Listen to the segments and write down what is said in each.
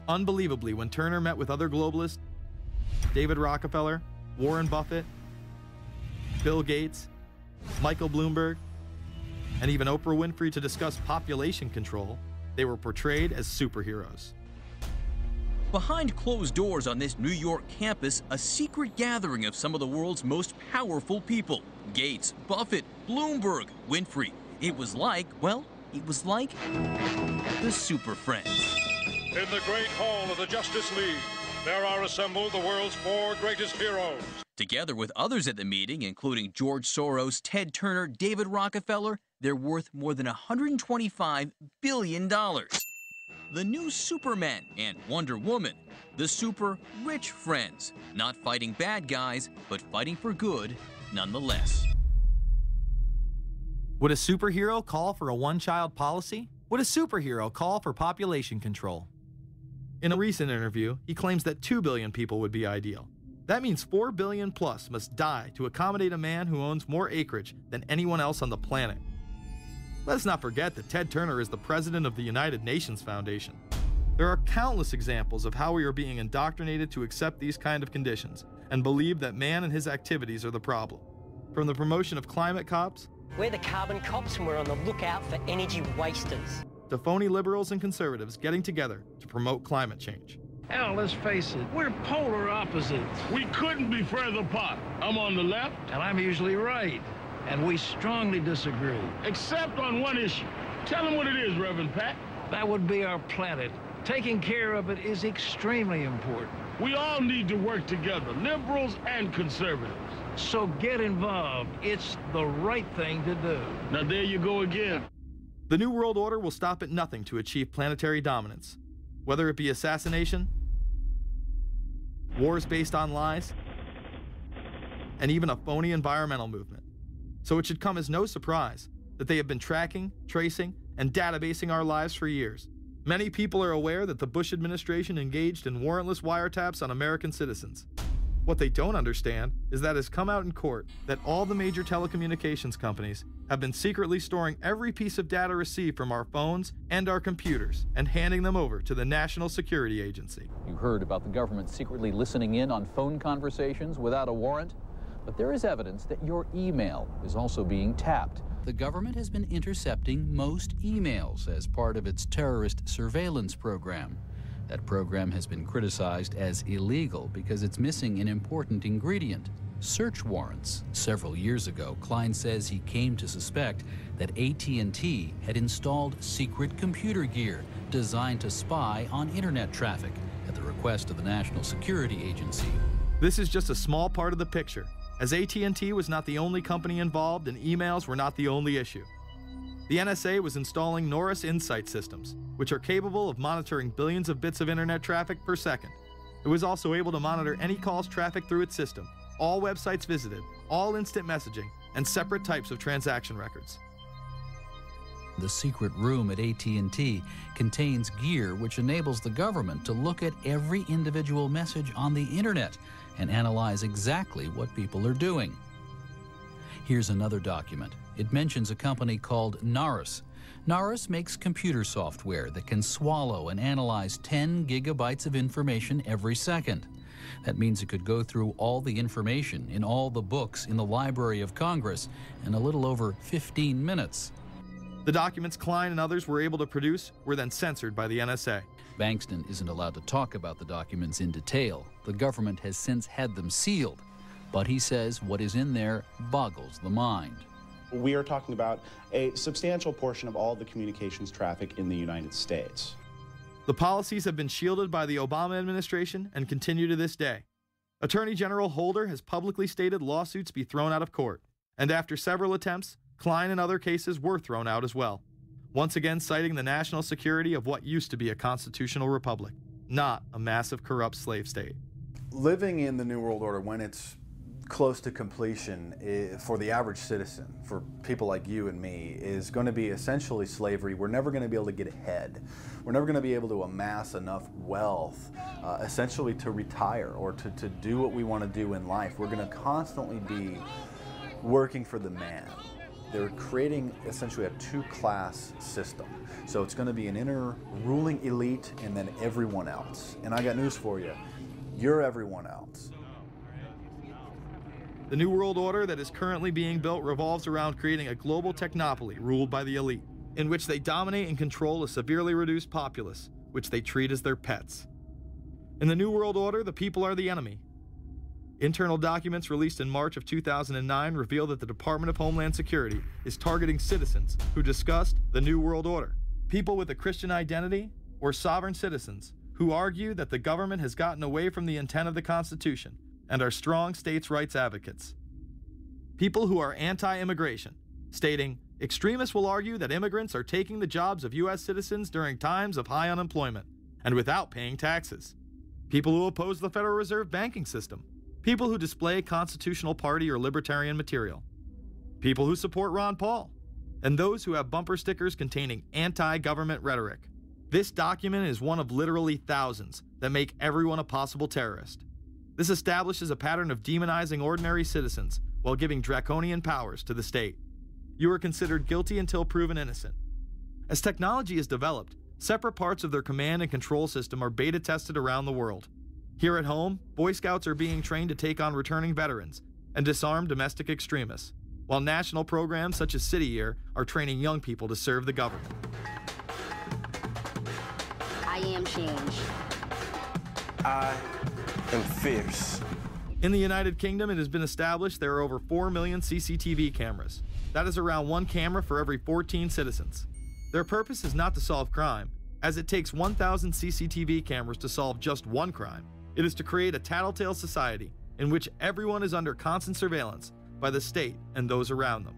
Unbelievably, when Turner met with other globalists, David Rockefeller, Warren Buffett, Bill Gates, Michael Bloomberg, and even Oprah Winfrey to discuss population control, they were portrayed as superheroes. Behind closed doors on this New York campus, a secret gathering of some of the world's most powerful people. Gates, Buffett, Bloomberg, Winfrey. It was like, well, it was like the Super Friends. In the great hall of the Justice League, there are assembled the world's 4 greatest heroes. Together with others at the meeting, including George Soros, Ted Turner, David Rockefeller, they're worth more than $125 billion. The new Superman and Wonder Woman, the super rich friends, not fighting bad guys, but fighting for good nonetheless. Would a superhero call for a one-child policy? Would a superhero call for population control? In a recent interview, he claims that 2 billion people would be ideal. That means 4 billion plus must die to accommodate a man who owns more acreage than anyone else on the planet. Let's not forget that Ted Turner is the president of the United Nations Foundation. There are countless examples of how we are being indoctrinated to accept these kind of conditions and believe that man and his activities are the problem. From the promotion of climate cops, we're the carbon cops and we're on the lookout for energy wasters, to phony liberals and conservatives getting together to promote climate change. Hell, let's face it, we're polar opposites. We couldn't be further apart. I'm on the left. And I'm usually right. And we strongly disagree. Except on one issue. Tell them what it is, Reverend Pat. That would be our planet. Taking care of it is extremely important. We all need to work together, liberals and conservatives. So get involved. It's the right thing to do. Now there you go again. The New World Order will stop at nothing to achieve planetary dominance, whether it be assassination, wars based on lies, and even a phony environmental movement. So it should come as no surprise that they have been tracking, tracing, and databasing our lives for years. Many people are aware that the Bush administration engaged in warrantless wiretaps on American citizens. What they don't understand is that it has come out in court that all the major telecommunications companies have been secretly storing every piece of data received from our phones and our computers and handing them over to the National Security Agency. You heard about the government secretly listening in on phone conversations without a warrant, but there is evidence that your email is also being tapped. The government has been intercepting most emails as part of its terrorist surveillance program. That program has been criticized as illegal because it's missing an important ingredient: search warrants. Several years ago, Klein says he came to suspect that AT&T had installed secret computer gear designed to spy on internet traffic at the request of the National Security Agency. This is just a small part of the picture, as AT&T was not the only company involved and emails were not the only issue. The NSA was installing Norris Insight systems, which are capable of monitoring billions of bits of internet traffic per second. It was also able to monitor any calls trafficked through its system, all websites visited, all instant messaging, and separate types of transaction records. The secret room at AT&T contains gear which enables the government to look at every individual message on the internet and analyze exactly what people are doing. Here's another document. It mentions a company called Norris. Norris makes computer software that can swallow and analyze 10 gigabytes of information every second. That means it could go through all the information in all the books in the Library of Congress in a little over 15 minutes. The documents Klein and others were able to produce were then censored by the NSA. Bankston isn't allowed to talk about the documents in detail. The government has since had them sealed. But he says what is in there boggles the mind. We are talking about a substantial portion of all the communications traffic in the United States. The policies have been shielded by the Obama administration and continue to this day. Attorney General Holder has publicly stated lawsuits be thrown out of court. And after several attempts, Klein and other cases were thrown out as well. Once again citing the national security of what used to be a constitutional republic, not a massive corrupt slave state. Living in the New World Order, when it's close to completion, for the average citizen, for people like you and me, is going to be essentially slavery. We're never going to be able to get ahead. We're never going to be able to amass enough wealth, essentially to retire or to do what we want to do in life. We're going to constantly be working for the man. they're creating essentially a two-class system. So it's going to be an inner ruling elite and then everyone else. And I got news for you. You're everyone else. The New World Order that is currently being built revolves around creating a global technopoly ruled by the elite, in which they dominate and control a severely reduced populace, which they treat as their pets. In the New World Order, the people are the enemy. Internal documents released in March of 2009 reveal that the Department of Homeland Security is targeting citizens who discussed the New World Order, people with a Christian identity or sovereign citizens who argue that the government has gotten away from the intent of the Constitution and are strong states' rights advocates. People who are anti-immigration, stating, extremists will argue that immigrants are taking the jobs of U.S. citizens during times of high unemployment and without paying taxes. People who oppose the Federal Reserve banking system. People who display constitutional party or libertarian material. People who support Ron Paul. And those who have bumper stickers containing anti-government rhetoric. This document is one of literally thousands that make everyone a possible terrorist. This establishes a pattern of demonizing ordinary citizens while giving draconian powers to the state. You are considered guilty until proven innocent. As technology is developed, separate parts of their command and control system are beta tested around the world. Here at home, Boy Scouts are being trained to take on returning veterans and disarm domestic extremists, while national programs such as City Year are training young people to serve the government. I am change. I am fierce. In the United Kingdom, it has been established there are over 4 million CCTV cameras. That is around one camera for every 14 citizens. Their purpose is not to solve crime, as it takes 1,000 CCTV cameras to solve just one crime. It is to create a tattletale society in which everyone is under constant surveillance by the state and those around them.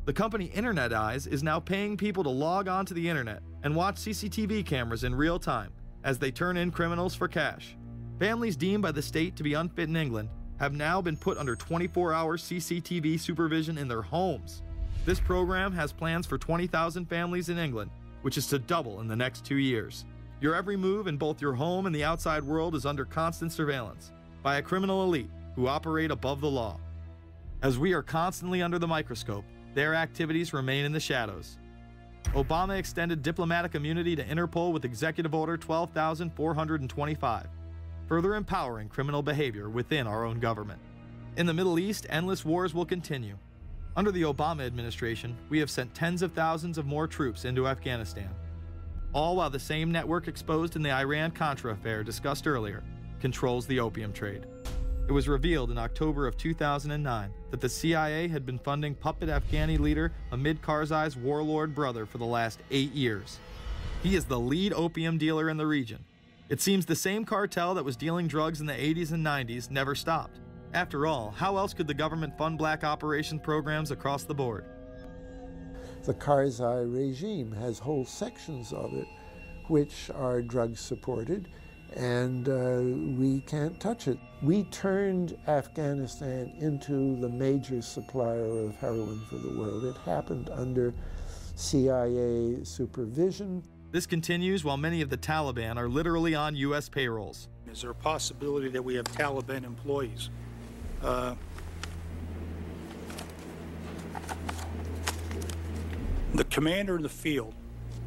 The company Internet Eyes is now paying people to log onto the internet and watch CCTV cameras in real time as they turn in criminals for cash. Families deemed by the state to be unfit in England have now been put under 24-hour CCTV supervision in their homes. This program has plans for 20,000 families in England, which is to double in the next 2 years. Your every move in both your home and the outside world is under constant surveillance by a criminal elite who operate above the law. As we are constantly under the microscope, their activities remain in the shadows. Obama extended diplomatic immunity to Interpol with Executive Order 12,425, further empowering criminal behavior within our own government. In the Middle East, endless wars will continue. Under the Obama administration, we have sent tens of thousands of more troops into Afghanistan, all while the same network exposed in the Iran-Contra affair discussed earlier controls the opium trade. It was revealed in October of 2009 that the CIA had been funding puppet Afghani leader Hamid Karzai's warlord brother for the last 8 years. He is the lead opium dealer in the region. It seems the same cartel that was dealing drugs in the 80s and 90s never stopped. After all, how else could the government fund black operation programs across the board? The Karzai regime has whole sections of it which are drug supported, and we can't touch it. We turned Afghanistan into the major supplier of heroin for the world. It happened under CIA supervision. This continues while many of the Taliban are literally on U.S. payrolls. Is there a possibility that we have Taliban employees? The commander in the field,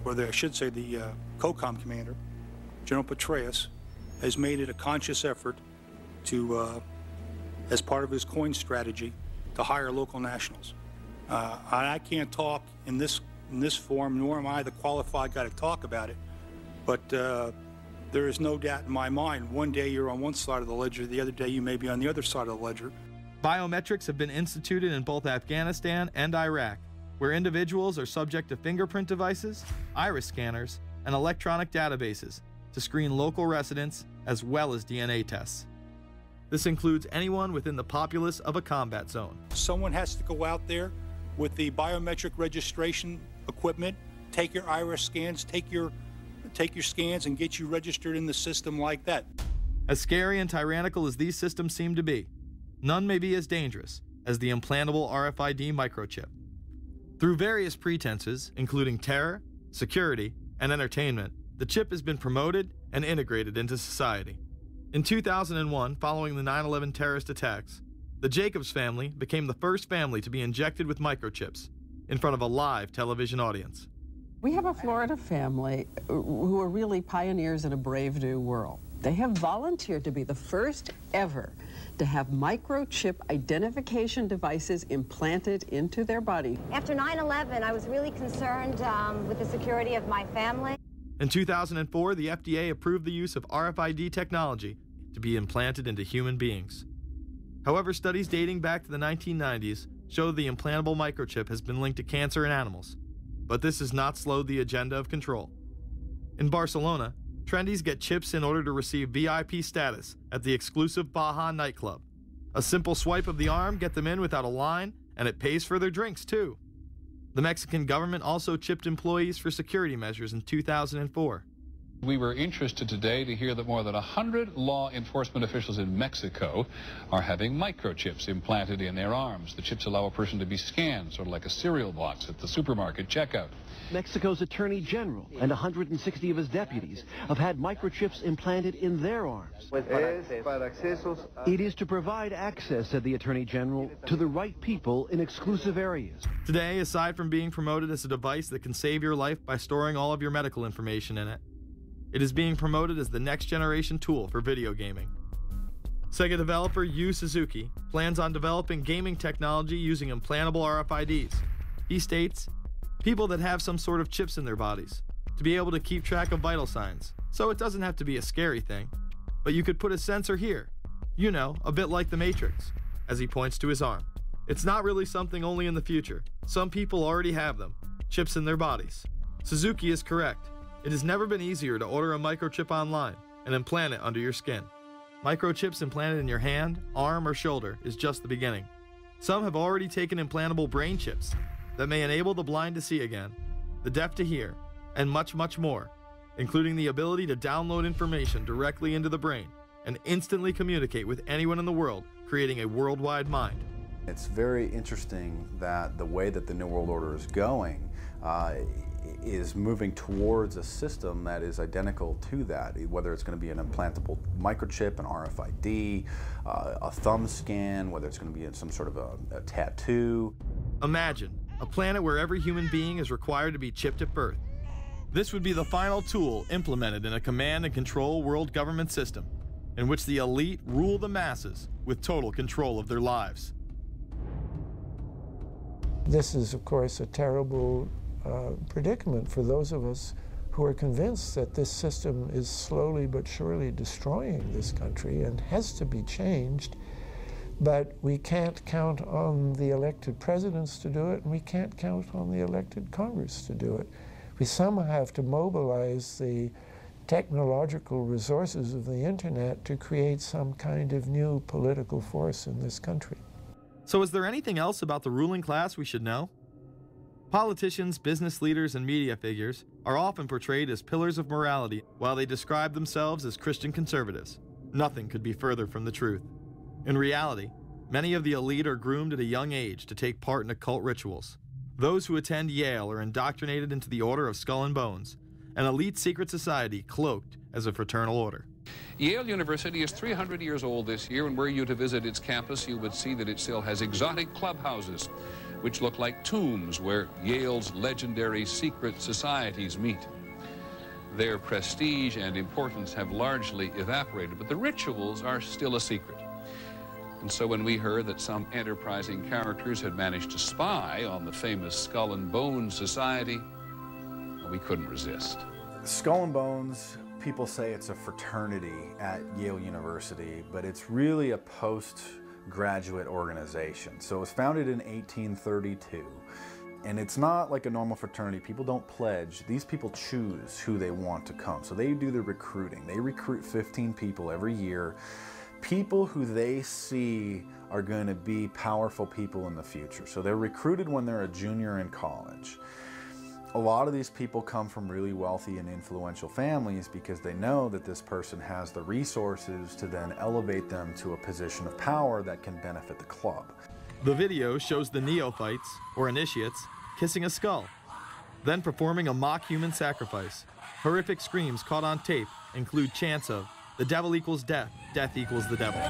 or I should say the COCOM commander, General Petraeus, has made it a conscious effort to, as part of his coin strategy, to hire local nationals. I can't talk in this form, nor am I the qualified guy to talk about it, but there is no doubt in my mind, one day you're on one side of the ledger, the other day you may be on the other side of the ledger. Biometrics have been instituted in both Afghanistan and Iraq, where individuals are subject to fingerprint devices, iris scanners, and electronic databases to screen local residents as well as DNA tests. This includes anyone within the populace of a combat zone. Someone has to go out there with the biometric registration equipment, take your iris scans, take your scans and get you registered in the system like that. As scary and tyrannical as these systems seem to be, none may be as dangerous as the implantable RFID microchip. Through various pretenses, including terror, security, and entertainment, the chip has been promoted and integrated into society. In 2001, following the 9/11 terrorist attacks, the Jacobs family became the first family to be injected with microchips, in front of a live television audience. We have a Florida family who are really pioneers in a brave new world. They have volunteered to be the first ever to have microchip identification devices implanted into their body. After 9/11, I was really concerned with the security of my family. In 2004, the FDA approved the use of RFID technology to be implanted into human beings. However, studies dating back to the 1990s show the implantable microchip has been linked to cancer in animals, but this has not slowed the agenda of control. In Barcelona, trendies get chips in order to receive VIP status at the exclusive Baja nightclub. A simple swipe of the arm gets them in without a line, and it pays for their drinks too. The Mexican government also chipped employees for security measures in 2004. We were interested today to hear that more than 100 law enforcement officials in Mexico are having microchips implanted in their arms. The chips allow a person to be scanned, sort of like a cereal box at the supermarket checkout. Mexico's Attorney General and 160 of his deputies have had microchips implanted in their arms. It is to provide access, said the Attorney General, to the right people in exclusive areas. Today, aside from being promoted as a device that can save your life by storing all of your medical information in it, it is being promoted as the next generation tool for video gaming. Sega developer Yu Suzuki plans on developing gaming technology using implantable RFIDs. He states, people that have some sort of chips in their bodies, to be able to keep track of vital signs, so it doesn't have to be a scary thing. But you could put a sensor here, you know, a bit like the Matrix, as he points to his arm. It's not really something only in the future. Some people already have them, chips in their bodies. Suzuki is correct. It has never been easier to order a microchip online and implant it under your skin. Microchips implanted in your hand, arm, or shoulder is just the beginning. Some have already taken implantable brain chips that may enable the blind to see again, the deaf to hear, and much, much more, including the ability to download information directly into the brain and instantly communicate with anyone in the world, creating a worldwide mind. It's very interesting that the way that the New World Order is going is moving towards a system that is identical to that, whether it's going to be an implantable microchip, an RFID, a thumb scan, whether it's going to be some sort of a tattoo. Imagine a planet where every human being is required to be chipped at birth. This would be the final tool implemented in a command and control world government system in which the elite rule the masses with total control of their lives. This is, of course, a terrible predicament for those of us who are convinced that this system is slowly but surely destroying this country and has to be changed. But we can't count on the elected presidents to do it, and we can't count on the elected Congress to do it. We somehow have to mobilize the technological resources of the internet to create some kind of new political force in this country. So is there anything else about the ruling class we should know? Politicians, business leaders, and media figures are often portrayed as pillars of morality while they describe themselves as Christian conservatives. Nothing could be further from the truth. In reality, many of the elite are groomed at a young age to take part in occult rituals. Those who attend Yale are indoctrinated into the Order of Skull and Bones, an elite secret society cloaked as a fraternal order. Yale University is 300 years old this year, and were you to visit its campus, you would see that it still has exotic clubhouses, which look like tombs where Yale's legendary secret societies meet. Their prestige and importance have largely evaporated, but the rituals are still a secret. And so when we heard that some enterprising characters had managed to spy on the famous Skull and Bones Society, we couldn't resist. Skull and Bones, people say it's a fraternity at Yale University, but it's really a postgraduate organization. So it was founded in 1832, and it's not like a normal fraternity. People don't pledge. These people choose who they want to come. So they do the recruiting. They recruit 15 people every year, people who they see are going to be powerful people in the future. So they're recruited when they're a junior in college. A lot of these people come from really wealthy and influential families because they know that this person has the resources to then elevate them to a position of power that can benefit the club. The video shows the neophytes, or initiates, kissing a skull, then performing a mock human sacrifice. Horrific screams caught on tape include chants of, "The devil equals death, death equals the devil."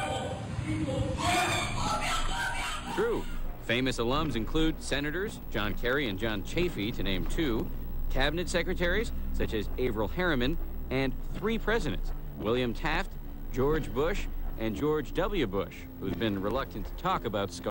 True. Famous alums include Senators John Kerry and John Chafee, to name two, cabinet secretaries such as Averell Harriman, and 3 presidents, William Taft, George Bush, and George W. Bush, who's been reluctant to talk about